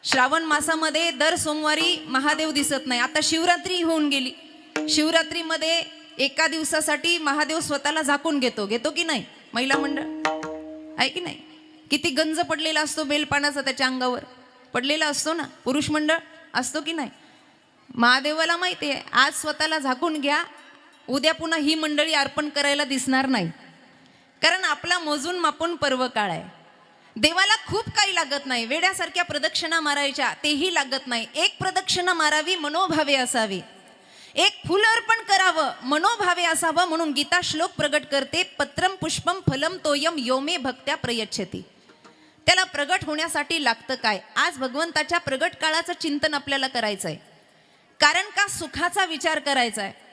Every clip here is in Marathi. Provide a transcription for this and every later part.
श्रावण मासामध्ये दर सोमवारी महादेव दिसत नाही. आता शिवरात्री होऊन गेली. शिवरात्रीमध्ये एका दिवसासाठी महादेव स्वतःला झाकून घेतो की नाही महिला मंडळ, आहे की नाही? किती गंज पडलेला असतो बेलपानाचा त्याच्या अंगावर पडलेला असतो ना. पुरुष मंडळ असतो की नाही? महादेवाला माहिती आहे आज स्वतःला झाकून घ्या, उद्या पुन्हा ही मंडळी अर्पण करायला दिसणार नाही. कारण आपला मोजून मापून पर्व काळ आहे. देवाला खूप काही लागत नाही. वेड्यासारख्या प्रदक्षिणा मारायच्या तेही लागत नाही. एक प्रदक्षिणा मारावी मनोभावे असावी, एक फुल अर्पण करावं मनोभावे असावं. म्हणून गीता श्लोक प्रगट करते, पत्रम पुष्पम फलम तोयम योमे भक्त्या प्रयच्छति. त्याला प्रगट होण्यासाठी लागतं काय? आज भगवंताच्या प्रगट काळाचं चिंतन आपल्याला करायचं आहे. कारण का? सुखाचा विचार करायचा आहे.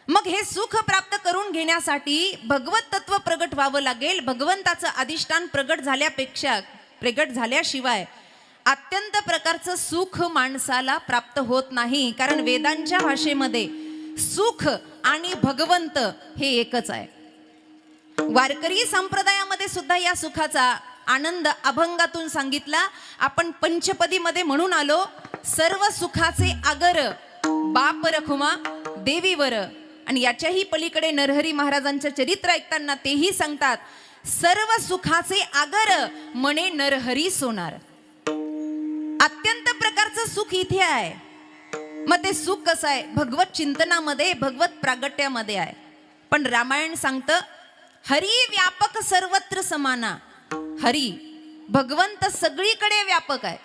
मग हे सुख प्राप्त करून घेण्यासाठी भगवत तत्व प्रगट व्हावं लागेल. भगवंताचं अधिष्ठान प्रगट झाल्याशिवाय अत्यंत प्रकारचं सुख माणसाला प्राप्त होत नाही. कारण वेदांच्या भाषेमध्ये सुख आणि भगवंत हे एकच आहे. वारकरी संप्रदायामध्ये सुद्धा या सुखाचा आनंद अभंगातून सांगितला. आपण पंचपदीमध्ये म्हणून आलो, सर्व सुखाचे आगर बाप रखुमा देवीवर. आणि याच्याही पलीकडे नरहरी महाराजांचं चरित्र ऐकताना तेही सांगतात, सर्व सुखाचे आगर म्हणे नरहरी सोनार. अत्यंत प्रकारचं सुख इथे आहे. मग ते सुख कसं आहे? भगवत चिंतनामध्ये, भगवत प्रागट्यामध्ये आहे. पण रामायण सांगतं, हरी व्यापक सर्वत्र समाना. हरी भगवंत सगळीकडे व्यापक आहे.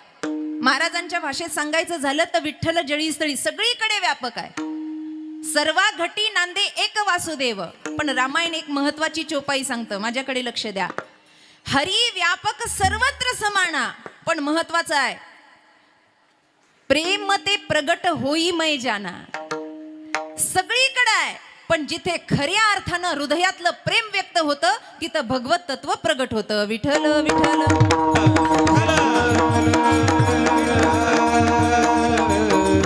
महाराजांच्या भाषेत सांगायचं झालं तर विठ्ठल जळीस्थळी सगळीकडे व्यापक आहे. सर्वा घटी नांदे एक वासुदेव. पण रामायण एक महत्वाची चोपाई सांगतं, माझ्याकडे लक्ष द्या. हरी व्यापक सर्वत्र समाना. पण महत्वाचं आहे, प्रेम ते प्रगट होई मै जाना. सगळीकडे आहे, पण जिथे खऱ्या अर्थानं हृदयातलं प्रेम व्यक्त होतं तिथं भगवत तत्व प्रगट होतं. विठ्ठल विठ्ठल.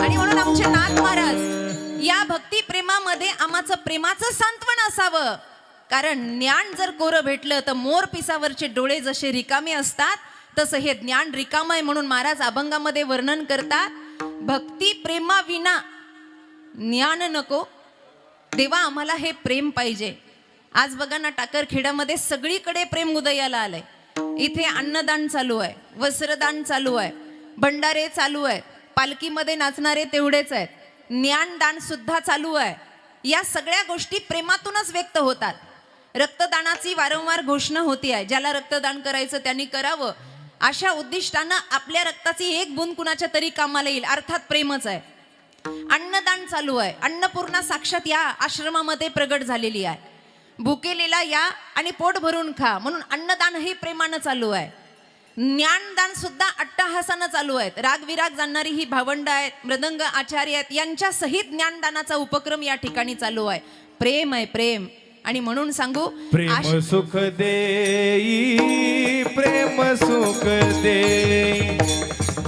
आणि म्हणून आमचे नाथ महाराज या भक्ती प्रेमामध्ये आम्हाचं प्रेमाचं सांत्वन असावं. कारण ज्ञान जर कोरं भेटलं तर मोर पिसावरचे डोळे जसे रिकामे असतात तसं हे ज्ञान रिकाम आहे. म्हणून महाराज अभंगामध्ये वर्णन करतात, भक्ती प्रेमा विना ज्ञान नको. देवा आम्हाला हे प्रेम पाहिजे. आज बघा ना, टाकरखेड्यामध्ये सगळीकडे प्रेम उदयाला आलंय. इथे अन्नदान चालू आहे, वस्त्रदान चालू आहे, भंडारे चालू आहेत, पालखीमध्ये नाचणारे तेवढेच आहेत, ज्ञानदान सुद्धा चालू आहे. या सगळ्या गोष्टी प्रेमातूनच व्यक्त होतात. रक्तदानाची वारंवार घोषणा होती आहे, ज्याला रक्तदान करायचं त्यांनी करावं. अशा उद्दिष्टानं आपल्या रक्ताची एक बूंद कुणाच्या तरी कामाला येईल, अर्थात प्रेमच आहे. अन्नदान चालू आहे. अन्नपूर्णा साक्षात या आश्रमामध्ये प्रगट झालेली आहे. भुकेलेला या आणि पोट भरून खा म्हणून अन्नदान हे प्रेमानं चालू आहे. ज्ञानदान सुद्धा अट्टहासानं चालू आहेत. रागविराग जाणणारी ही भावंड आहेत, मृदंग आचार्य आहेत, यांच्या सहित ज्ञानदानाचा उपक्रम या ठिकाणी चालू आहे. प्रेम आहे, प्रेम. आणि म्हणून सांगू, प्रेम सुख देई, प्रेम सुख देई,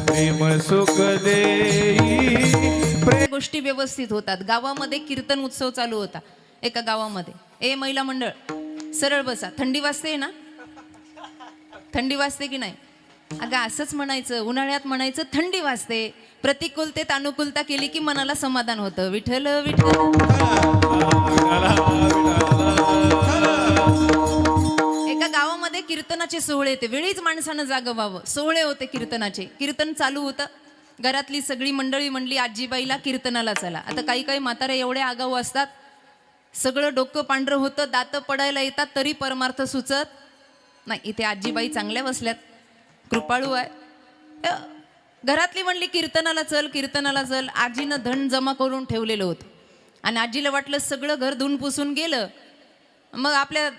प्रेम सुख देई. गोष्टी व्यवस्थित होतात. गावामध्ये कीर्तन उत्सव चालू होता एका गावामध्ये. ए महिला मंडळ सरळ बसा. थंडी वाजते ना? थंडी वाजते की नाही? अगं असंच म्हणायचं, उन्हाळ्यात म्हणायचं थंडी वाजते. प्रतिकूलतेत अनुकूलता केली की मनाला समाधान होतं. विठ्ठल विठ्ठल. एका गावामध्ये कीर्तनाचे सोहळे होते. वेळीच माणसानं जागं व्हावं. सोहळे होते कीर्तनाचे. कीर्तन चालू होतं. घरातली सगळी मंडळी म्हणली आजीबाईला कीर्तनाला चला. आता काही काही म्हातारे एवढे आगाऊ असतात, सगळं डोकं पांढरं होतं, दातं पडायला येतात, तरी परमार्थ सुचत नाही. इथे आजीबाई चांगल्या बसल्यात, कृपाळू आहे. घरातली म्हणली कीर्तनाला चल, कीर्तनाला चल. आजीनं धन जमा करून ठेवलेलं होतं आणि आजीला वाटलं सगळं घर धुवून पुसून गेलं, मग आपल्या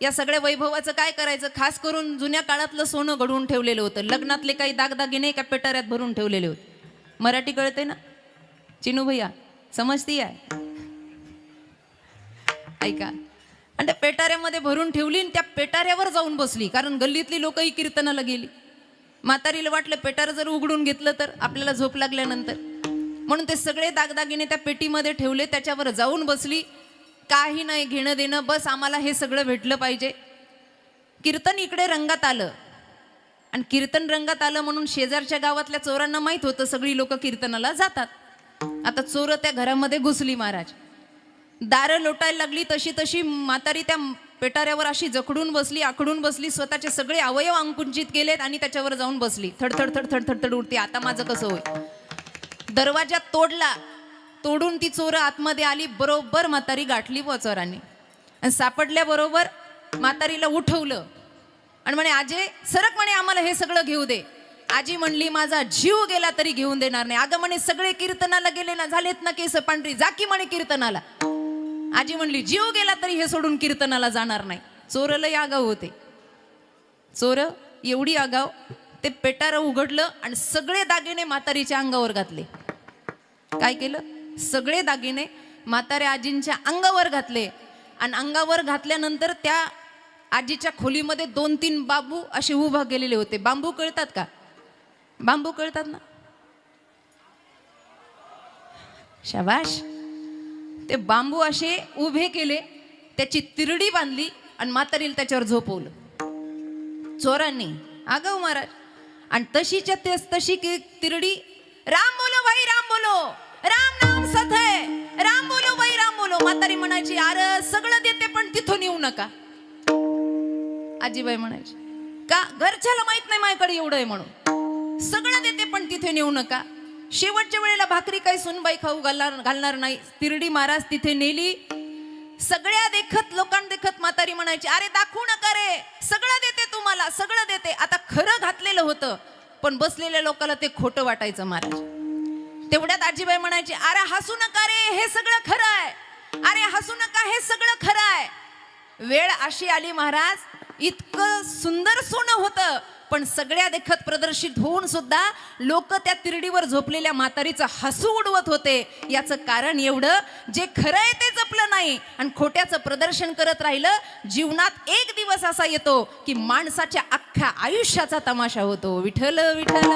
या सगळ्या वैभवाचं काय करायचं. खास करून जुन्या काळातलं सोनं घडवून ठेवलेलं होतं. लग्नातले काही दागदागिने एका पेटाऱ्यात भरून ठेवलेले होते. मराठी कळते ना चिनू भैया? समजती आहे? ऐका. आणि त्या पेटाऱ्यामध्ये भरून ठेवली आणि त्या पेटाऱ्यावर जाऊन बसली. कारण गल्लीतली लोकही कीर्तनाला गेली. म्हातारीला वाटलं पेटारं जर उघडून घेतलं तर आपल्याला झोप लागल्यानंतर, म्हणून ते सगळे दागदागिने त्या पेटीमध्ये ठेवले, त्याच्यावर जाऊन बसली. काही नाही घेणं देणं, बस आम्हाला हे सगळं भेटलं पाहिजे. कीर्तन इकडे रंगात आलं आणि आणि कीर्तन रंगात आलं म्हणून शेजारच्या गावातल्या चोरांना माहित होतं सगळी लोक कीर्तनाला जातात. आता चोर त्या घरामध्ये घुसली महाराज. दारं लोटायला लागली तशी तशी म्हातारी त्या पेटाऱ्यावर अशी जखडून बसली, आखडून बसली, स्वतःचे सगळे अवयव अंकुंचित केलेत आणि त्याच्यावर जाऊन बसली. थडथड थडथड थडथड उडते. आता माझं कसं होईल. दरवाजा तोडला, तोडून ती चोर आतमध्ये आली. बरोबर म्हातारी गाठली व चोरांनी आणि सापडल्याबरोबर म्हातारीला उठवलं आणि म्हणे आजे सरक म्हणे आम्हाला हे सगळं घेऊ दे. आजी म्हणली माझा जीव गेला तरी घेऊन देणार नाही. अगं म्हणे सगळे कीर्तनाला गेले ना, झालेत ना केस पांढरी, जा की म्हणे कीर्तनाला. आजी म्हणली जीव गेला तरी हे सोडून कीर्तनाला जाणार नाही. चोर लय आगाव होते. चोर एवढी आगाव, ते पेटारं उघडलं आणि सगळे दागिने म्हातारीच्या अंगावर घातले. काय केलं, सगळे दागिने म्हाताऱ्या आजींच्या अंगावर घातले आणि अंगावर घातल्यानंतर त्या आजीच्या खोलीमध्ये 2-3 बांबू असे उभा केलेले होते. बांबू कळतात का, बांबू कळतात ना, शाबाश. ते बांबू असे उभे केले, त्याची तिरडी बांधली आणि म्हातारीला त्याच्यावर झोपवलं चोरांनी. आगाऊ महाराज. आणि तशीच्या तेच तशी तिरडी, राम बोलो भाई राम बोलो, राम नाम सत है, राम बोलो भाई राम बोलो. म्हातारी म्हणायची अरे सगळं देते पण तिथून येऊ नका. आजीबाई म्हणायची का, घरच्याला माहित नाही माझ्याकडे एवढं आहे म्हणून. सगळं देते पण तिथे नेऊ नका. शेवटच्या वेळेला भाकरी काही सुनबाई खाऊ घालणार नाही. तिरडी महाराज तिथे नेली. सगळ्या देखत लोकांना देखत म्हातारी म्हणायची अरे दाखवू नका रे, सगळं देते तुम्हाला, सगळं देते. आता खरं घातलेलं होतं पण बसलेल्या लोकांना ते खोटं वाटायचं महाराज. तेवढ्यात आजीबाई म्हणायची अरे हसू नका रे, हे सगळं खरं आहे, अरे हसू नका, हे सगळं खरं आहे. वेळ अशी आली महाराज, इतकं सुंदर सोनं होतं पण सगळ्या देखत प्रदर्शित होऊन सुद्धा लोक त्या तिरडीवर झोपलेल्या म्हातारीचं हसू उडवत होते. याचं कारण एवढं, जे खरं आहे ते जपलं नाही आणि खोट्याचं प्रदर्शन करत राहिलं. जीवनात एक दिवस असा येतो की माणसाच्या अख्ख्या आयुष्याचा तमाशा होतो. विठ्ठल विठ्ठल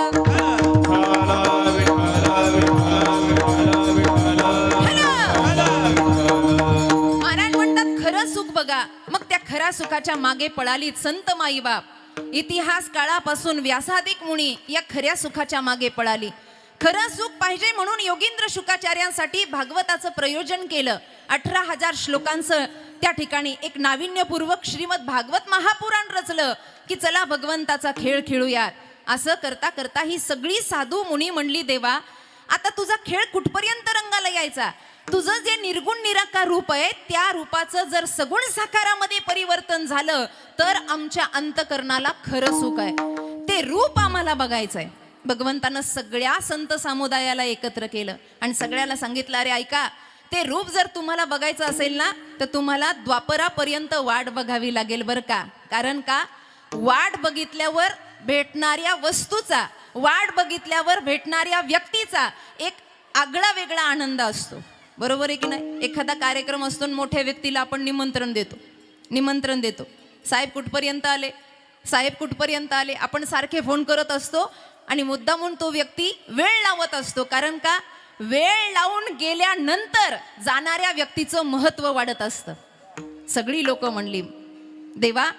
महाराज म्हणतात खरं सुख बघा. मग त्या खऱ्या सुखाच्या मागे पळाली संत माईबाप. इतिहास काळापासून व्यासादिक मुनी या खऱ्या सुखाच्या मागे पळाली. खरं सुख पाहिजे म्हणून योगींद्र शुकाचार्यांसाठी भागवताचं प्रयोजन केलं. 18,000 श्लोकांचं त्या ठिकाणी एक नाविन्यपूर्वक श्रीमद भागवत महापुराण रचलं की चला भगवंताचा खेळ खेळूयात. असं करता करता ही सगळी साधू मुनी म्हणली देवा आता तुझा खेळ कुठपर्यंत रंगाला यायचा. तुझं जे निर्गुण निराकार रूप आहे त्या रूपाचं जर सगुण साकारामध्ये परिवर्तन झालं तर आमच्या अंतकरणाला खरं सुख आहे. ते रूप आम्हाला बघायचंय. भगवंतानं सगळ्या संत समुदायाला एकत्र केलं आणि सगळ्याला सांगितलं अरे ऐका, ते रूप जर तुम्हाला बघायचं असेल ना तर तुम्हाला द्वापरापर्यंत वाट बघावी लागेल बरं का. कारण का, वाट बघितल्यावर भेटणाऱ्या वस्तूचा, वाट बघितल्यावर भेटणाऱ्या व्यक्तीचा एक आगळा वेगळा आनंद असतो. बरोबर आहे की नाही. एखादा कार्यक्रम असतो मोठ्या व्यक्तीला आपण निमंत्रण देतो. साहेब कुठपर्यंत आले, साहेब कुठपर्यंत आले, आपण सारखे फोन करत असतो आणि मुद्दामून तो व्यक्ती वेळ लावत असतो. कारण का, वेळ लावून गेल्यानंतर जाणाऱ्या व्यक्तीचं महत्व वाढत असतं. सगळी लोक म्हणली देवा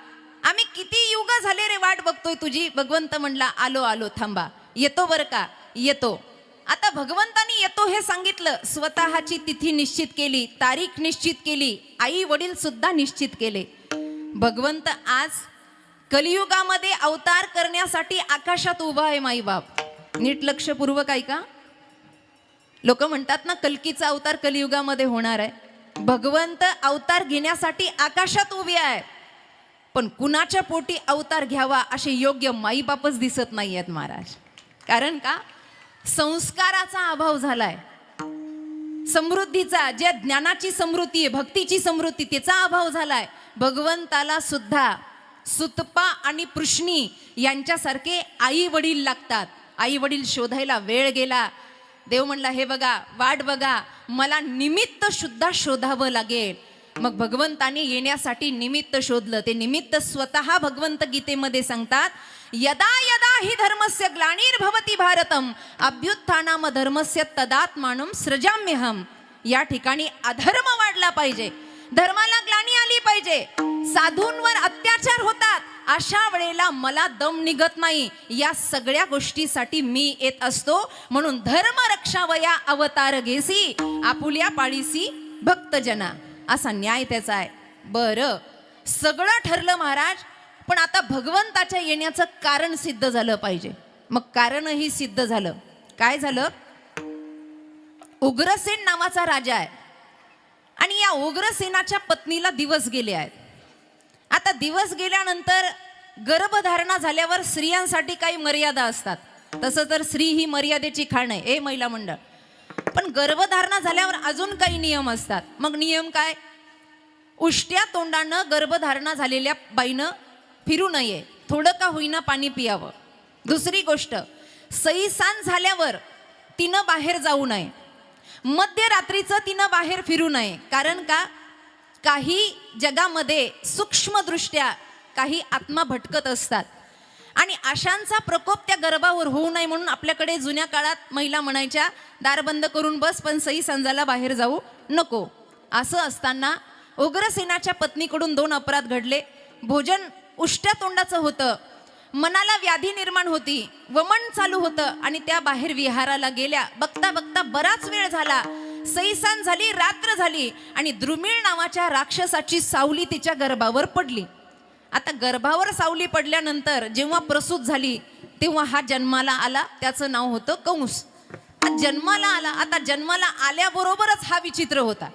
आम्ही किती युग झाले रे वाट बघतोय तुझी. भगवंत म्हणला आलो आलो, थांबा, येतो बरं का, येतो. आता भगवंतानी येतो हे सांगितलं, स्वतःची तिथी निश्चित केली, तारीख निश्चित केली, आई वडील सुद्धा निश्चित केले. भगवंत आज कलियुगामध्ये अवतार करण्यासाठी आकाशात उभा आहे माईबाप. नीट लक्षपूर्वक ऐका. लोक म्हणतात ना कल्कीचा अवतार कलियुगामध्ये होणार आहे. भगवंत अवतार घेण्यासाठी आकाशात उभे आहे पण कुणाच्या पोटी अवतार घ्यावा असे योग्य माईबापच दिसत नाही आहेत महाराज. कारण का, संस्काराचा अभाव झालाय. समृद्धीचा, ज्या ज्ञानाची समृद्धी आहे, भक्तीची समृद्धी, त्याचा अभाव झालाय. भगवंताला सुद्धा सुतपा आणि पृष्णी यांच्यासारखे आई वडील लागतात. आई वडील शोधायला वेळ गेला. देव म्हणला हे बघा, वाट बघा, मला निमित्त सुद्धा शोधावं लागेल. मग भगवंताने येण्यासाठी निमित्त शोधलं. ते निमित्त स्वतः भगवंत गीतेमध्ये सांगतात, यदा यदा हि धर्मस्य ग्लानिर्भवति भारतम अभ्युत्थानाम धर्मस्य तदात्मानं सृजाम्यहम. या ठिकाणी अधर्म वाढला पाहिजे, धर्माला ग्लानी आली पाहिजे, साधूंवर अत्याचार होतात अशा वेळेला मला दम निघत नाही. या सगळ्या गोष्टीसाठी मी येत असतो. म्हणून धर्म रक्षावया अवतार घेसी, आपुल्या पाळीसी भक्तजना. असा न्याय त्याचा आहे. बरं, सगळं ठरलं महाराज, पण आता भगवंताच्या येण्याचं कारण सिद्ध झालं पाहिजे. मग कारणही सिद्ध झालं. काय झालं? उग्रसेन नावाचा राजा आहे आणि या उग्रसेनाच्या पत्नीला दिवस गेले आहेत. आता दिवस गेल्यानंतर गर्भधारणा झाल्यावर स्त्रियांसाठी काही मर्यादा असतात. तसं तर स्त्री ही मर्यादेची खाण आहे हे महिला मंडळ. पण गर्भधारणा झाल्यावर अजून काही नियम असतात. मग नियम काय? उष्ट्या तोंडानं गर्भधारणा झालेल्या बाईनं फिरू नये, थोडं का होईना पाणी पियावं. दुसरी गोष्ट, सईसान झाल्यावर तिनं बाहेर जाऊ नये, मध्यरात्रीचं तिनं बाहेर फिरू नये. कारण का? काही जगामध्ये सूक्ष्मदृष्ट्या काही आत्मा भटकत असतात आणि अशांचा प्रकोप त्या गर्भावर होऊ नये म्हणून आपल्याकडे जुन्या काळात महिला म्हणायच्या, दार बंद करून बस, पण सई सांजाला बाहेर जाऊ नको. असं असताना उग्रसेनाच्या पत्नीकडून 2 अपराध घडले. भोजन उष्ट्या तोंडाचं होतं, मनाला व्याधी निर्माण होती, वमन चालू होतं आणि त्या बाहेर विहाराला गेल्या. बघता बघता बराच वेळ झाला, सईसान झाली, रात्र झाली आणि द्रुमिळ नावाच्या राक्षसाची सावली तिच्या गर्भावर पडली. आता गर्भावर सावली पडल्यानंतर जेव्हा प्रसूत झाली तेव्हा हा जन्माला आला. त्याचं नाव होतं कंस. जन्माला आला. आता जन्माला आल्याबरोबरच हा विचित्र होता.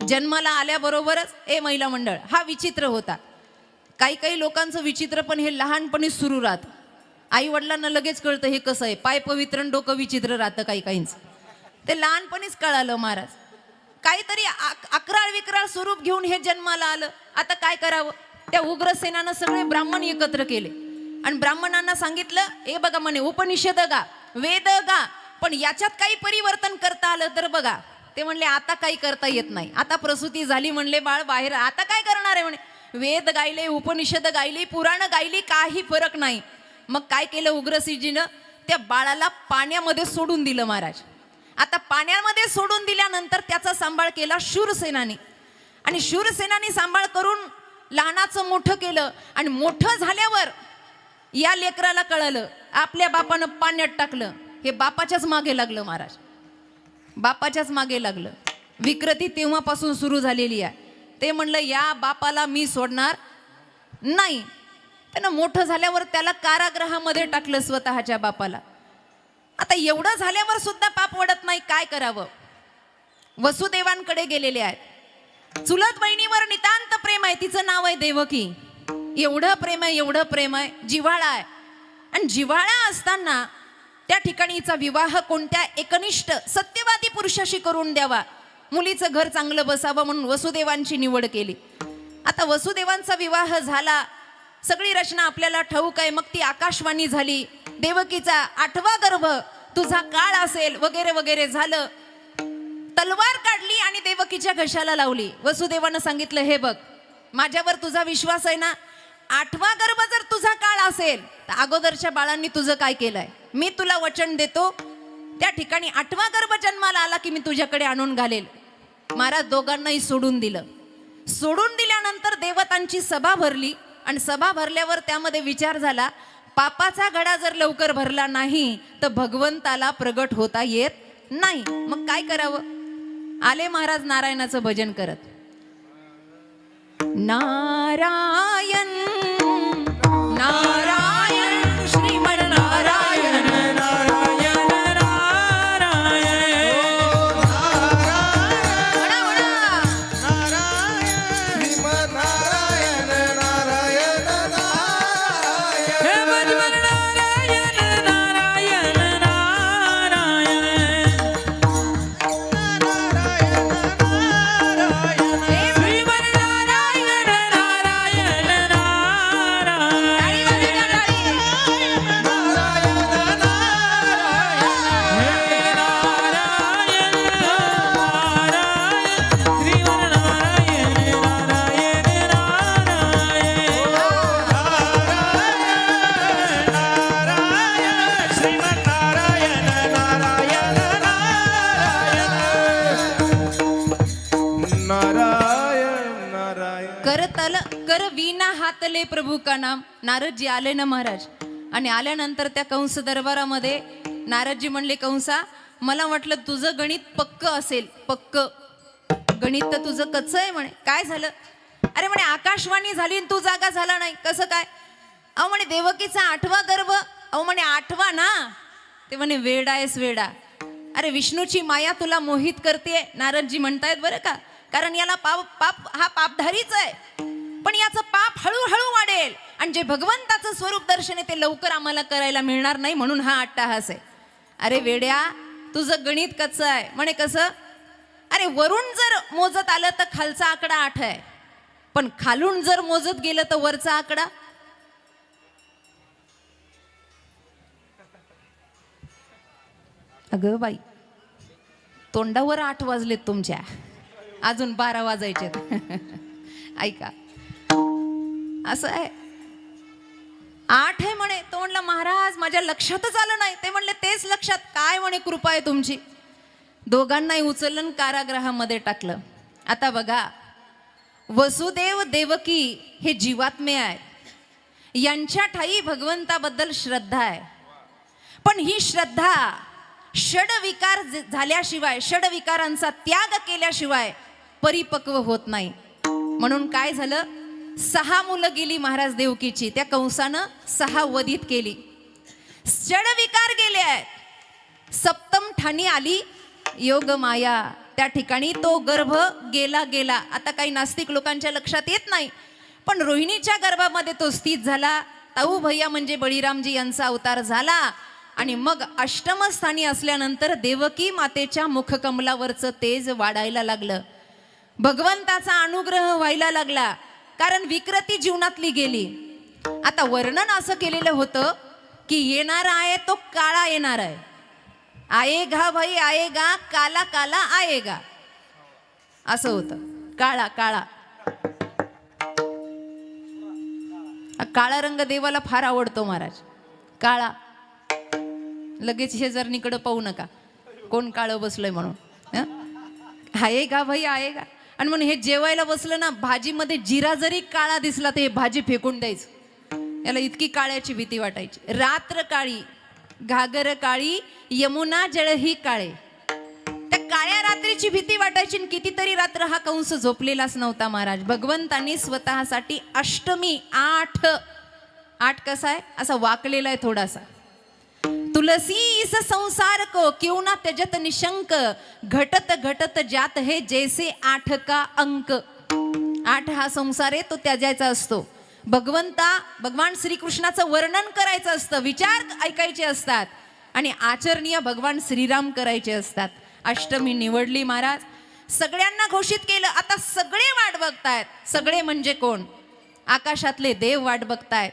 जन्माला आल्याबरोबरच महिला मंडळ हा विचित्र होता. काही काही लोकांचं विचित्र पण हे लहानपणी सुरू राहतं. आई वडिलांना लगेच कळतं हे कसं आहे. पाय पवित्र डोकं विचित्र राहतं काही काहींचं. ते लहानपणीच कळालं महाराज. काहीतरी अकराळ विक्राळ स्वरूप घेऊन हे जन्माला आलं. आता काय करावं? त्या उग्रसेनानं सगळे ब्राह्मण एकत्र केले आणि ब्राह्मणांना सांगितलं, हे बघा म्हणे, उपनिषद गा, वेद गा, पण याच्यात काही परिवर्तन करता आलं तर बघा. ते म्हणले आता काही करता येत नाही. आता प्रसूती झाली म्हणले बाळ बाहेर, आता काय करणार आहे म्हणे. वेद गायले, उपनिषद गायली, पुराण गायली, काही फरक नाही. मग काय केलं उग्रसेजीनं? त्या बाळाला पाण्यामध्ये सोडून दिलं महाराज. आता पाण्यामध्ये सोडून दिल्यानंतर त्याचा सांभाळ केला शूरसेनानी आणि शूरसेनानी सांभाळ करून लहानाचं मोठं केलं आणि मोठं झाल्यावर या लेकराला कळलं आपल्या बापानं पाण्यात टाकलं. हे बापाच्याच मागे लागलं महाराज, बापाच्याच मागे लागलं. विकृती तेव्हापासून सुरू झालेली आहे. ते म्हणलं या बापाला मी सोडणार नाही. त्यानं मोठं झाल्यावर त्याला कारागृहामध्ये टाकलं स्वतःच्या बापाला. आता एवढं झाल्यावर सुद्धा पाप वडत नाही. काय करावं? वसुदेवांकडे गेलेले आहेत. चुलत बहिणीवर नितांत प्रेम आहे. तिचं नाव आहे देवकी. एवढं प्रेम आहे, एवढं प्रेम आहे, जिव्हाळा आहे. आणि जिव्हाळा असताना त्या ठिकाणी हिचा विवाह कोणत्या एकनिष्ठ सत्यवादी पुरुषाशी करून द्यावा, मुलीचं घर चांगलं बसावं म्हणून वसुदेवांची निवड केली. आता वसुदेवांचा विवाह झाला. सगळी रचना आपल्याला ठाऊक आहे. मग ती आकाशवाणी झाली. देवकीचा 8वा गर्भ तुझा काळ असेल वगैरे वगैरे झालं. तलवार काढली आणि देवकीच्या घशाला लावली. वसुदेवानं सांगितलं, हे बघ, माझ्यावर तुझा विश्वास आहे ना, 8वा गर्भ जर तुझा काळ असेल तर अगोदरच्या बाळांनी तुझं काय केलंय, मी तुला वचन देतो, त्या ठिकाणी 8वा गर्भ जन्माला आला की मी तुझ्याकडे आणून घालेल. महाराज दोघांनाही सोडून दिलं. सोडून दिल्यानंतर देवतांची सभा भरली आणि सभा भरल्यावर त्यामध्ये विचार झाला, पापाचा घडा जर लवकर भरला नाही तर भगवंताला प्रगट होता येत नाही. मग काय करावं? आले महाराज नारायणाचं भजन करत, नारायण नारायण श्रीमन नारायण नारायण नारायण श्रीमन नारायण नारायण नारायण हे भजन नारायण नारायण नारायण नारायण श्रीमन नारायण नारायण नारायण झालं कर विना हातले प्रभू का नाम. नारदजी आले ना महाराज, आणि आल्यानंतर त्या कंस दरबारामध्ये नारदजी म्हणले, कंसा मला वाटलं तुझं गणित पक्क असेल, पक्क गणित तर तुझं कच्चं आहे म्हणे. काय झालं? अरे म्हणे आकाशवाणी झाली आणि तू जागा झाला नाही, कसं काय? अहो म्हणे देवकीचा 8वा गर्भ. अहो म्हणे 8वा ना. ते म्हणे वेडा आहेस वेडा. अरे विष्णूची माया तुला मोहित करते, नारदजी म्हणतायत बरं का, कारण याला हा पापधारीच आहे, पण याचं पाप हळूहळू वाढेल आणि जे भगवंताचं स्वरूप दर्शन आहे ते लवकर आम्हाला करायला मिळणार नाही, म्हणून हा अट्टाहास आहे. अरे वेड्या तुझं गणित कच्चं आहे. म्हणे कसं? अरे वरून जर मोजत आलं तर खालचा आकडा 8 आहे, पण खालून जर मोजत गेलं तर वरचा आकडा. अगं बाई, तोंडावर 8 वाजलेत तुमच्या, अजून 12 वाजायचेत. ऐका, असं आहे. 8 आहे म्हणे. तो म्हणला महाराज माझ्या लक्षातच आलं नाही. ते म्हणले तेच लक्षात काय म्हणे, कृपा आहे तुमची. दोघांनाही उचललं कारागृहामध्ये टाकलं. आता बघा, वसुदेव देवकी हे जीवात्मे आहेत, यांच्या ठाई भगवंताबद्दल श्रद्धा आहे, पण ही श्रद्धा षडविकार झाल्याशिवाय, षडविकारांचा त्याग केल्याशिवाय परिपक्व होत नाही. म्हणून काय झालं, 6 मुलं गेली महाराज देवकीची, त्या कंसानं 6 वधित केली. षडविकार गेले आहेत. सप्तम ठाणी आली योग माया, त्या ठिकाणी तो गर्भ गेला. आता काही नास्तिक लोकांच्या लक्षात येत नाही, पण रोहिणीच्या गर्भामध्ये तो स्थित झाला. ताऊ भैया म्हणजे बळीरामजी यांचा अवतार झाला, आणि मग अष्टम स्थानी असल्यानंतर देवकी मातेच्या मुखकमलावरचं तेज वाढायला लागलं, भगवंताचा अनुग्रह व्हायला लागला, कारण विकृती जीवनातली गेली. आता वर्णन असं केलेलं होतं की येणारा आहे तो काळा येणार आहे. आएगा भाई आएगा, काला काला आएगा, असं होतं. काळा काळा काळा रंग देवाला फार आवडतो महाराज. काळा, लगेच शेजारणीकडे पाहू नका कोण काळं बसलंय म्हणून. आएगा भाई आएगा. आणि म्हणून हे जेवायला बसलं ना, भाजीमध्ये जिरा जरी काळा दिसला तर हे भाजी फेकून द्यायचं. याला इतकी काळ्याची भीती वाटायची. रात्र काळी घागर काळी यमुना जळही काळे, त्या काळ्या रात्रीची भीती वाटायची. कितीतरी रात्र हा कंस झोपलेलाच नव्हता महाराज. भगवंतांनी स्वतःसाठी अष्टमी 8 कसा आहे, असा वाकलेला आहे थोडासा. तुलसी इस संसार को क्यों ना त्यजत निशंक, घटत घटत जात है जैसे 8 का अंक. 8 हा संसार आहे तो त्याजायचा असतो. भगवान श्रीकृष्णाचं वर्णन करायचं असतं, विचार ऐकायचे असतात, आणि आचरणीय भगवान श्रीराम करायचे असतात. अष्टमी निवडली महाराज, सगळ्यांना घोषित केलं. आता सगळे वाट बघतायत. सगळे म्हणजे कोण? आकाशातले देव वाट बघतायत,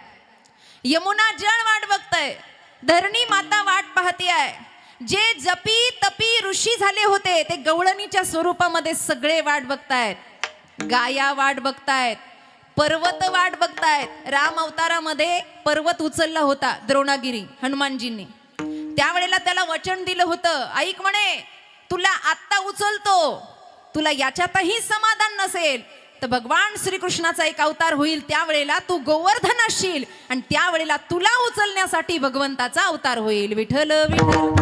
यमुना जळ वाट बघताय, धरणी माता वाट पाहते आहे. जे जपी तपी ऋषी झाले होते ते गवळणीच्या स्वरूपामध्ये सगळे वाट बघतायत. गाया वाट बघतायत, पर्वत वाट बघतायत. राम अवतारामध्ये पर्वत उचलला होता द्रोणागिरी हनुमानजींनी. त्यावेळेला त्याला वचन दिलं होतं, ऐक म्हणे तुला आत्ता उचलतो, तुला याच्यातही समाधान नसेल तर भगवान श्रीकृष्णाचा एक अवतार होईल, त्यावेळेला तू गोवर्धन असशील आणि त्यावेळेला तुला उचलण्यासाठी भगवंताचा अवतार होईल. विठ्ठल विठ्ठल.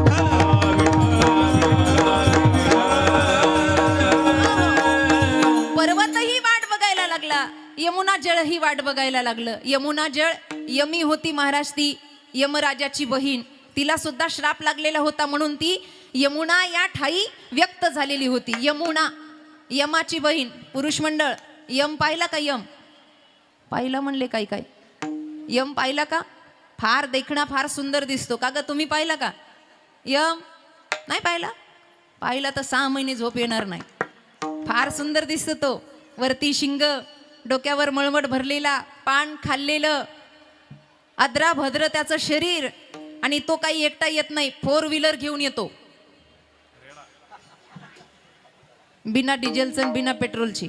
पर्वतही वाट बघायला लागला, यमुना जळ ही वाट बघायला लागलं. यमुना जळ यमी होती महाराज, ती यमराजाची बहीण, तिला सुद्धा श्राप लागलेला होता, म्हणून ती यमुना या ठाई व्यक्त झालेली होती. यमुना यमाची बहीण. पुरुष मंडळ, यम पाहिला का? यम पाहिला म्हणले काय काय? यम पाहिला का? फार देखणा फार सुंदर दिसतो का ग? तुम्ही पाहिला का यम? नाही पाहिला? पाहिला तर 6 महिने झोप येणार नाही. फार सुंदर दिसतो तो. वरती शिंग, डोक्यावर मळमट भरलेला, पान खाल्लेलं, अद्राभद्र त्याचं शरीर, आणि तो काही एकटा येत नाही, 4 व्हीलर घेऊन येतो, बिना डिझेलचं बिना पेट्रोलची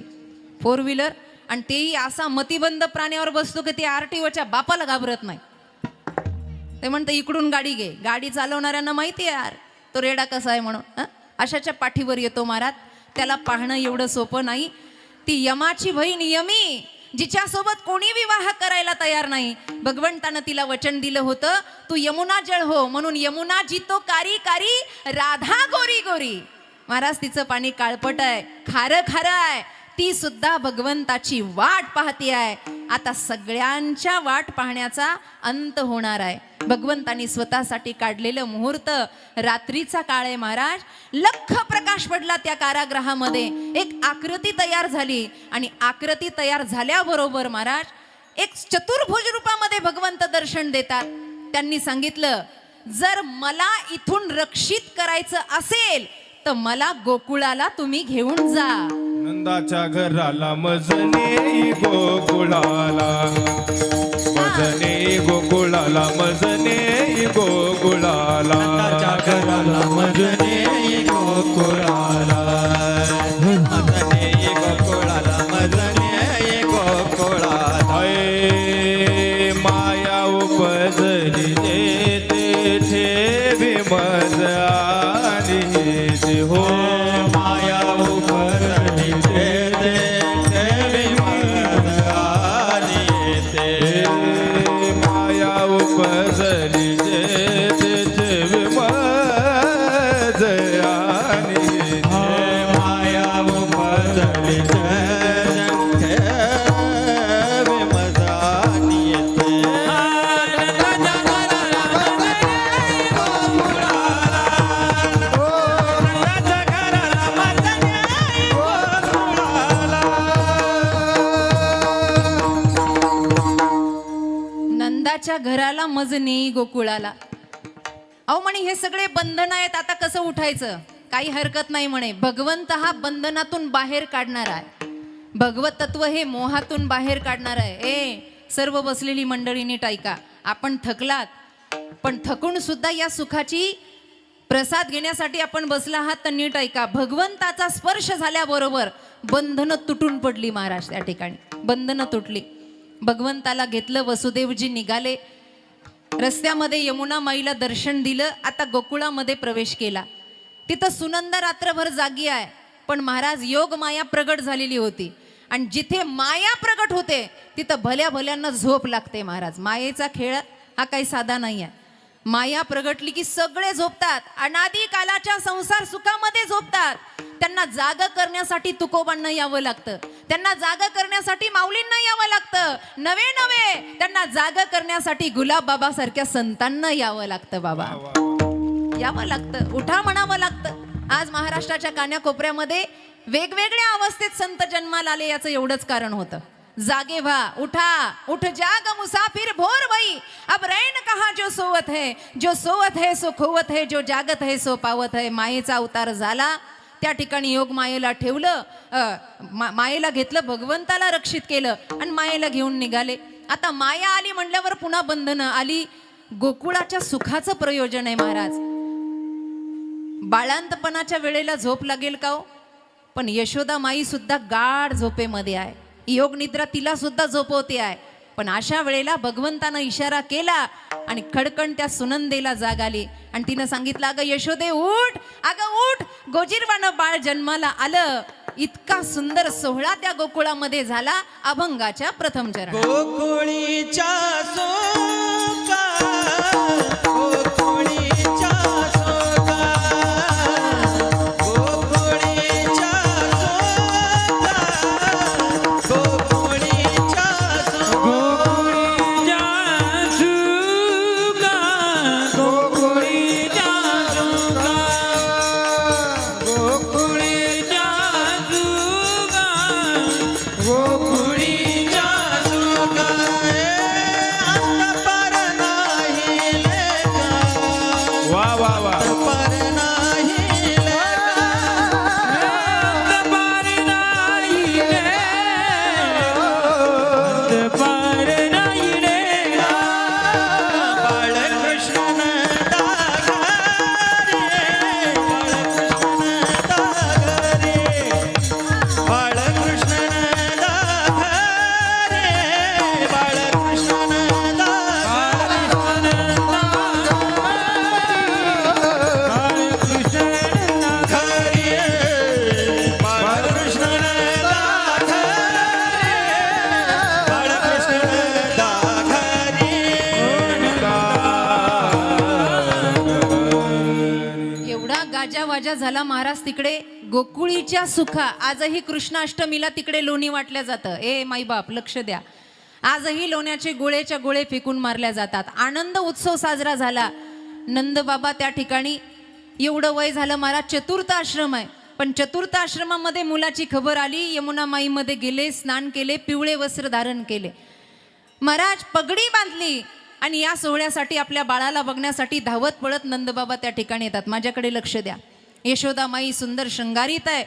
4 व्हीलर, आणि तेही असा मतिबंद प्राण्यावर बसतो की ते आरटीओच्या बापाला घाबरत नाही. ते म्हणतं इकडून गाडी घे. गाडी चालवणाऱ्यांना माहिती आहे यार तो रेडा कसा आहे म्हणून. अशाच्या पाठीवर येतो महाराज. त्याला पाहणं एवढं सोपं नाही. ती यमाची बहीण यमी जिच्यासोबत कोणी विवाह करायला तयार नाही, भगवंतानं तिला वचन दिलं होतं, तू यमुना जळ हो. म्हणून यमुना जितो कारी कारी, राधा गोरी गोरी. महाराज तिचं पाणी काळपट आहे, खारं खारं आहे. ती सुद्धा भगवंताची वाट पाहती आहे. आता सगळ्यांच्या वाट पाहण्याचा अंत होणार आहे. भगवंतानी स्वतःसाठी काढलेलं मुहूर्त रात्रीचा काळ आहे महाराज. लख प्रकाश पडला त्या कारागृहामध्ये. एक आकृती तयार झाली आणि आकृती तयार झाल्याबरोबर महाराज एक चतुर्भुज रूपामध्ये भगवंत दर्शन देतात. त्यांनी सांगितलं, जर मला इथून रक्षित करायचं असेल तर मला गोकुळाला तुम्ही घेऊन जा. नंदाच्या घराला मजने गोकुळाला, मजने गोकुळाला, मजने गोकुळाला. नंदाच्या घराला मजने गोकुळाला, मजने गोकुळाला, मजने गोकुळाला. ऐ माया उपजली ते ठेवी मज आणि हो. माया उपरली माया उपजली ठेवी मज आणि माया उपरली नंदाच्या घराला मज नेई गोकुळाला. अहो म्हणे हे सगळे बंधन आहेत, आता कसं उठायचं? काही हरकत नाही म्हणे. भगवंत हा बंधनातून बाहेर काढणार आहे. भगवत तत्व हे मोहातून बाहेर काढणार आहे. सर्व बसलेली मंडळी नीट ऐका. आपण थकलात, पण थकून सुद्धा या सुखाची प्रसाद घेण्यासाठी आपण बसला आहात तर नीट ऐका. भगवंताचा स्पर्श झाल्याबरोबर बंधनं तुटून पडली महाराज. त्या ठिकाणी बंधनं तुटली. भगवंताला घेतलं, वसुदेवजी निघाले. रस्त्यामध्ये यमुना माईला दर्शन दिलं. आता गोकुळामध्ये प्रवेश केला. तिथं सुनंदा रात्रभर जागी आहे, पण महाराज योग माया प्रगट झालेली होती. आणि जिथे माया प्रगट होते तिथं भल्या भल्यांना झोप लागते महाराज. मायेचा खेळ हा काही साधा नाही आहे. माया प्रगटली की सगळे झोपतात. अनादी कालाच्या संसार सुखामध्ये झोपतात. त्यांना जाग करण्यासाठी तुकोबांना यावं लागतं. त्यांना जाग करण्यासाठी माऊलींना यावं लागतं. नवे नवे त्यांना जाग करण्यासाठी गुलाब बाबा सारख्या संतांना यावं लागतं. बाबा यावं लागतं, उठा म्हणावं लागतं. आज महाराष्ट्राच्या कान्याकोपऱ्यामध्ये वेगवेगळ्या अवस्थेत संत जन्माला आले. याचं एवढंच कारण होतं. जागे व्हा, उठा, उठ जाग मुसाफिर भोर भई, अब रैन कहा जो सोवत है, जो सोवत है सो खोवत है, जो जागत है सो पावत है. मायेचा अवतार झाला. त्या ठिकाणी योग मायेला ठेवलं, मायेला घेतलं, भगवंताला रक्षित केलं आणि मायेला घेऊन निघाले. आता माया आली म्हणल्यावर पुन्हा बंधनं आली. गोकुळाच्या सुखाचं प्रयोजन आहे महाराज. बाळांतपणाच्या वेळेला झोप लागेल का हो? पण यशोदा माई सुद्धा गाढ झोपेमध्ये आहे. योग निद्रा तिला सुद्धा झोपवते आहे. पण अशा वेळेला भगवंतानं इशारा केला आणि खडकन त्या सुनंदेला जाग आली आणि तिनं सांगितलं, अगं यशोदे उठ, अगं उठ, गोजीरवानं बाळ जन्माला आलं. इतका सुंदर सोहळा त्या गोकुळामध्ये झाला. अभंगाच्या प्रथम चरण. गोकुळीच्या सोका, गोकुळीच्या सोका, गोकुळीच्या सोका, गोकुळीच्या सोका, गोकुळीच्या सोका, गोकुळीच्या सोका, गोकुळीच्या सोका. अंतपर नाही लेका, वा वा वा. अंतपर नाही लेका, अंतपर नाही लेका, अंतपर नाही लेका. बाळकृष्ण दागा रे, बाळकृष्ण दागा रे, बाळकृष्ण दागा रे, बाळकृष्ण दागा रे. गाजा वाजा झाला महाराज तिकडे गोकुळीच्या सुखा. आजही कृष्णाष्टमीला तिकडे लोणी वाटल्या जातं. ए माईबाप लक्ष द्या, आजही लोण्याचे गोळेच्या गोळे फेकून मारल्या जातात. आनंद उत्सव साजरा झाला. नंदबाबा त्या ठिकाणी, एवढं वय झालं महाराज, चतुर्थ आश्रम आहे, पण चतुर्थ आश्रमामध्ये मुलाची खबर आली. यमुना माईमध्ये गेले, स्नान केले, पिवळे वस्त्र धारण केले, महाराज पगडी बांधली आणि या सोहळ्यासाठी आपल्या बाळाला बघण्यासाठी धावत पळत नंदबाबा त्या ठिकाणी येतात. माझ्याकडे लक्ष द्या. यशोदा माई सुंदर शृंगारीत आहे.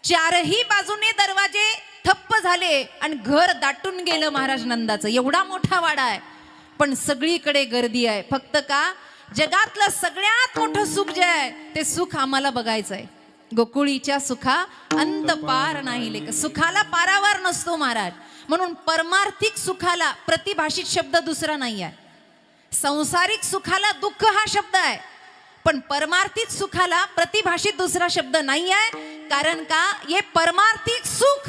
चारही बाजूने दरवाजे ठप्प झाले आणि घर दाटून गेलं महाराज नंदाचं. एवढा मोठा वाडा आहे पण सगळीकडे गर्दी आहे. फक्त का, जगातलं सगळ्यात मोठं सुख जे आहे ते सुख आम्हाला बघायचं आहे. गोकुळीच्या सुखा अंत पार नाही लेक. सुखाला पारावार नसतो महाराज. म्हणून परमार्थिक सुखाला प्रतिभाषित शब्द दुसरा नाही आहे. संसारिक सुखाला दुःख हा शब्द आहे, पण परमार्थिक सुखाला प्रतिभाषित दुसरा शब्द नाही आहे. कारण का, हे परमार्थिक सुख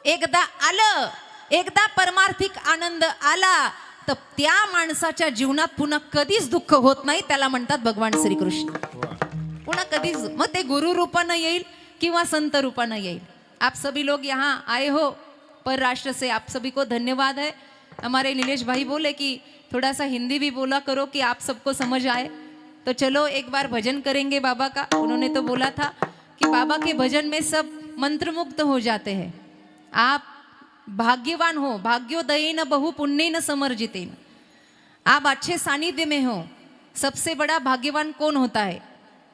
एकदा आलं, एकदा परमार्थिक आनंद आला तर त्या माणसाच्या जीवनात पुन्हा कधीच दुःख होत नाही. त्याला म्हणतात भगवान श्रीकृष्ण. पुन्हा कधीच, मग ते गुरु रूपानं येईल किंवा संत रूपानं येईल. आप सभी लोग यहाँ आए हो पर राष्ट्र से, आप सभी को धन्यवाद है. हमारे नीलेश भाई बोले कि थोड़ा सा हिंदी भी बोला करो कि आप सबको समझ आए. तो चलो एक बार भजन करेंगे बाबा का. उन्होंने तो बोला था कि बाबा के भजन में सब मंत्रमुग्ध हो जाते हैं. आप भाग्यवान हो, भाग्योदयेन बहु पुण्येन समर्जितेन. आप अच्छे सानिध्य में हो. सबसे बड़ा भाग्यवान कौन होता है,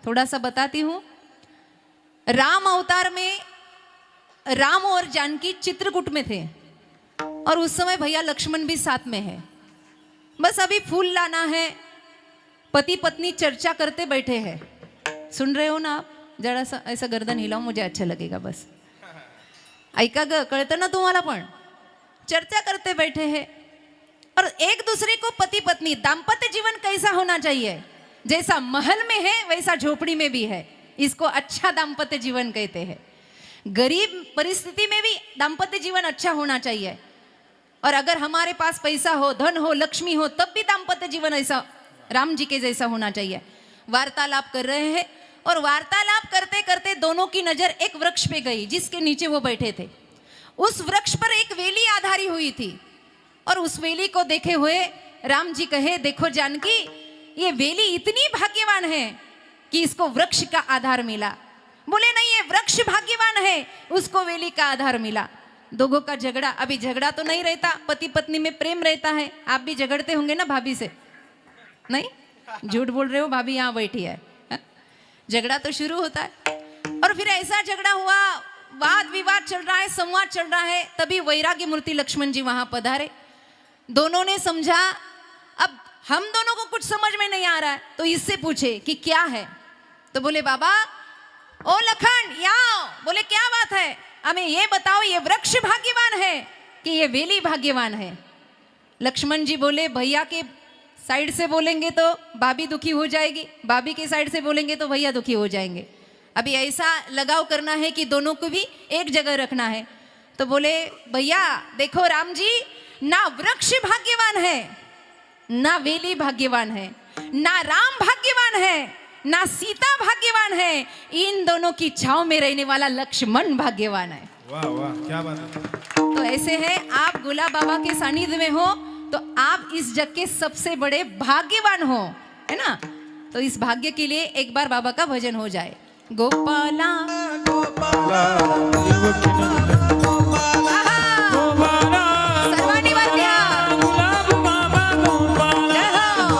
थोड़ा सा बताती हूँ. राम अवतार में राम और जानकी चित्रकूट में थे और उस समय भैया लक्ष्मण भी साथ में है. बस अभी फूल लाना है, पति पत्नी चर्चा करते बैठे हैं. सुन रहे हो ना आप? जरा सा ऐसा गर्दन हिलाओ, मुझे अच्छा लगेगा. बस ऐका ग, कळतं ना तुम्हाला. पण चर्चा करते बैठे हैं और एक दूसरे को, पति पत्नी दाम्पत्य जीवन कैसा होना चाहिए, जैसा महल में है वैसा झोपड़ी में भी है. इसको अच्छा दाम्पत्य जीवन कहते हैं. गरीब परिस्थिति में भी दाम्पत्य जीवन अच्छा होना चाहिए. और अगर हमारे पास पैसा हो, धन हो, लक्ष्मी हो, तब भी दाम्पत्य जीवन ऐसा राम जी के जैसा होना चाहिए. वार्तालाप कर रहे हैं और वार्तालाप करते करते दोनों की नजर एक वृक्ष पे गई जिसके नीचे वो बैठे थे. उस वृक्ष पर एक वेली आधारी हुई थी और उस वेली को देखे हुए राम जी कहे, देखो जानकी, ये वेली इतनी भाग्यवान है कि इसको वृक्ष का आधार मिला. बोले नहीं, ये वृक्ष भाग्यवान है, उसको वेली का आधार मिला. दोनों का झगड़ा. अभी झगड़ा तो नहीं रहता, पति पत्नी में प्रेम रहता है. आप भी झगड़ते होंगे ना भाभी से? नहीं, झूठ बोल रहे हो, भाभी यहाँ बैठी है. झगड़ा तो शुरू होता है और फिर ऐसा झगड़ा हुआ, वाद विवाद चल रहा है, संवाद चल रहा है. तभी वैराग्य मूर्ति लक्ष्मण जी वहां पधारे. दोनों ने समझा अब हम दोनों को कुछ समझ में नहीं आ रहा है, तो इससे पूछे कि क्या है. तो बोले बाबा, ओ लखन यहाँ. बोले क्या बात है, हमें ये बताओ, ये वृक्ष भाग्यवान है कि ये वेली भाग्यवान है. लक्ष्मण जी बोले, भैया के साइड से बोलेंगे तो भाभी दुखी हो जाएगी, भाभी के साइड से बोलेंगे तो भैया दुखी हो जाएंगे. अभी ऐसा लगाव करना है कि दोनों को भी एक जगह रखना है. तो बोले, भैया देखो राम जी, ना वृक्ष भाग्यवान है, ना वेली भाग्यवान है, ना राम भाग्यवान है, ना सीता भाग्यवान है. इन दोनों की छाव में रहने वाला लक्ष्मण भाग्यवान है. वाह वाह, क्या बात है. तो ऐसे है, आप गुला बाबा के सानिध्य में हो तो आप इस जग के सबसे बड़े भाग्यवान हो, है ना. तो इस भाग्य के लिए एक बार बाबा का भजन हो जाए. गोपाला गोपाला देवकी नंदन आहा, गोपाला सर्वांनी वर द्या. गुलाब बाबा गोपाला जय हो.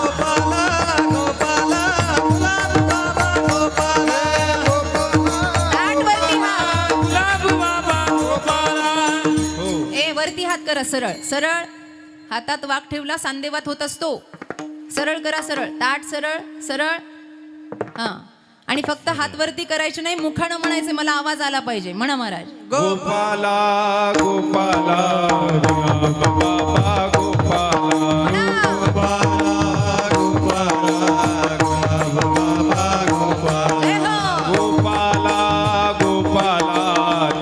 ताट वरती हात. गुलाब बाबा गोपाला. हो, ए वरती हात करा, सरळ सरळ. हातात वाक ठेवला, सांदेवात होत असतो. सरळ करा, सरळ. ताट सरळ सरळ. हां, आणि फक्त हात वरती करायचे नाही, मुखानं म्हणायचे, मला आवाज आला पाहिजे. म्हणा महाराज. गोपाला गोपाला गुलाब बाबा गोपाला. म्हणा. जय हो. गोपाला गोपाला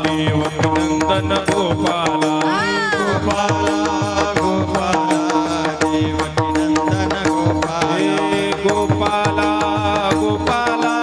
देवकी नंदन गोपाला. हे गोपाला गोपाला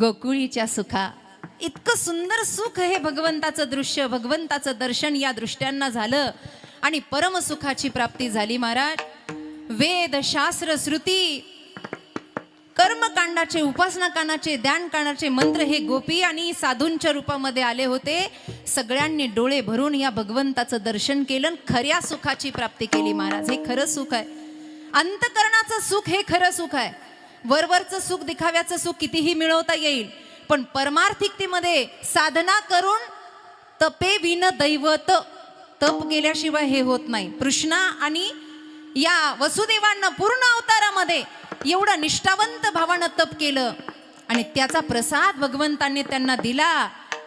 गोकुळीच्या सुखा. इतकं सुंदर सुख हे भगवंताचं दृश्य, भगवंताचं दर्शन या दृष्ट्यांना झालं आणि परमसुखाची प्राप्ती झाली. महाराज, वेद शास्त्र श्रुती कर्मकांडाचे, उपासनाकांडाचे, ध्यानकांडाचे मंत्र हे गोपी आणि साधूंच्या रूपामध्ये आले होते. सगळ्यांनी डोळे भरून या भगवंताचं दर्शन केलं, खऱ्या सुखाची प्राप्ती केली. महाराज, हे खरं सुख आहे. अंतकरणाचं सुख हे खरं सुख आहे. वरवरचं सुख, दिखाव्याचं सुख कितीही मिळवता येईल, पण परमार्थिकतेमध्ये साधना करून तपे विन दैवत, तप केल्याशिवाय हे होत नाही. कृष्णा आणि या वसुदेवांना पूर्ण अवतारामध्ये एवढं निष्ठावंत भावानं तप केलं आणि त्याचा प्रसाद भगवंतांनी त्यांना दिला.